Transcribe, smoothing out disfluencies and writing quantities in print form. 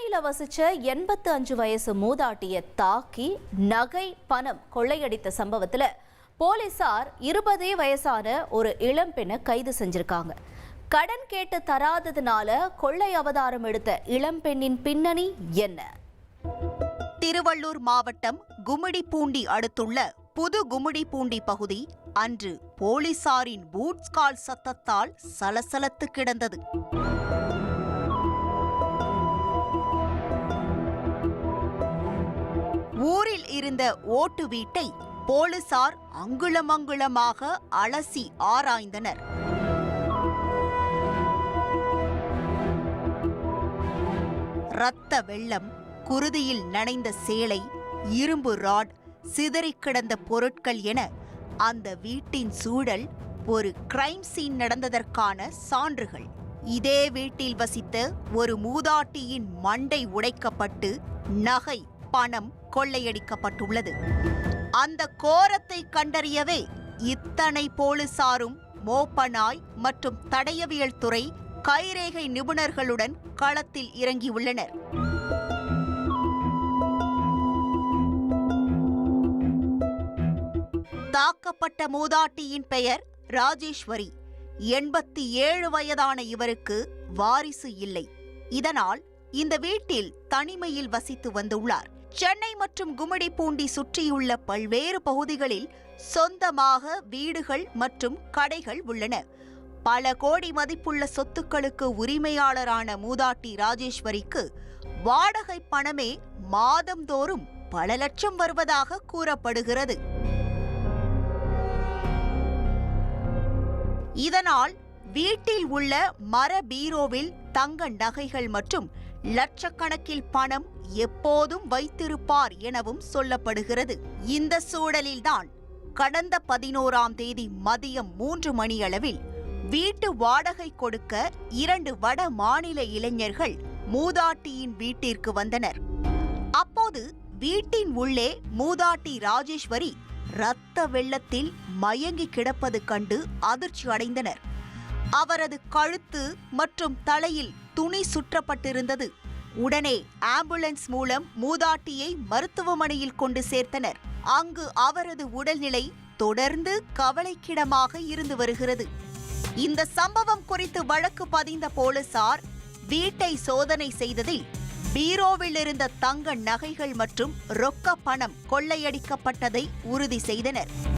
சென்னையில வசிச்ச 85 வயசு மூதாட்டிய தாக்கி நகை பணம் கொள்ளையடித்த சம்பவத்துல போலீசார் 20 வயசான ஒரு இளம்பெண்ணை கைது செஞ்சிருக்காங்க. கடன் கேட்டு தராததுனால கொள்ளை அவதாரம் எடுத்த இளம்பெண்ணின் பின்னணி என்ன? திருவள்ளூர் மாவட்டம் கும்மிடிப்பூண்டி அடுத்துள்ள புது கும்மிடிப்பூண்டி பகுதி அன்று போலீசாரின் பூட்ஸ் கால் சத்தத்தால் சலசலத்து கிடந்தது. ஊரில் இருந்த ஓட்டு வீட்டை போலீசார் அங்குலமங்குலமாக அலசி ஆராய்ந்தனர். இரத்த வெள்ளம், குருதியில் நனைந்த சேலை, இரும்பு ராட், சிதறிக் கிடந்த பொருட்கள் என அந்த வீட்டின் சூழல் ஒரு கிரைம் சீன் நடந்ததற்கான சான்றுகள். இதே வீட்டில் வசித்த ஒரு மூதாட்டியின் மண்டை உடைக்கப்பட்டு நகை, பணம் கொள்ளையடிக்கப்பட்டுள்ளது. அந்த கோரத்தை கண்டறியவே இத்தனை போலீசாரும் மோப்பநாய் மற்றும் தடயவியல் துறை கைரேகை நிபுணர்களுடன் களத்தில் இறங்கியுள்ளனர். தாக்கப்பட்ட மூதாட்டியின் பெயர் ராஜேஸ்வரி. 87 வயதான இவருக்கு வாரிசு இல்லை. இதனால் இந்த வீட்டில் தனிமையில் வசித்து வந்துள்ளார். சென்னை மற்றும் கும்மிடிப்பூண்டி சுற்றியுள்ள பல்வேறு பகுதிகளில் சொந்தமாக வீடுகள் மற்றும் கடைகள் உள்ளன. பல கோடி மதிப்புள்ள சொத்துக்களுக்கு உரிமையாளரான மூதாட்டி ராஜேஸ்வரிக்கு வாடகை பணமே மாதந்தோறும் பல லட்சம் வருவதாக கூறப்படுகிறது. இதனால் வீட்டில் உள்ள மர பீரோவில் தங்க நகைகள் மற்றும் லட்சக்கணக்கில் பணம் எப்போதும் வைத்திருப்பார் எனவும் சொல்லப்படுகிறது. இந்த சூழலில்தான் கடந்த 11ஆம் தேதி மதியம் 3 மணியளவில் வீட்டு வாடகை கொடுக்க 2 வட மாநில இளைஞர்கள் மூதாட்டியின் வீட்டிற்கு வந்தனர். அப்போது வீட்டின் உள்ளே மூதாட்டி ராஜேஸ்வரி இரத்த வெள்ளத்தில் மயங்கி கிடப்பது கண்டு அதிர்ச்சி அடைந்தனர். அவரது கழுத்து மற்றும் தலையில் துணி சுற்றப்பட்டிருந்தது. உடனே ஆம்புலன்ஸ் மூலம் மூதாட்டியை மருத்துவமனையில் கொண்டு சேர்த்தனர். அங்கு அவரது உடல்நிலை தொடர்ந்து கவலைக்கிடமாக இருந்து வருகிறது. இந்த சம்பவம் குறித்து வழக்கு பதிந்த போலீசார் வீட்டை சோதனை செய்ததில் பீரோவில் இருந்த தங்க நகைகள் மற்றும் ரொக்க பணம் கொள்ளையடிக்கப்பட்டதை உறுதி செய்தனர்.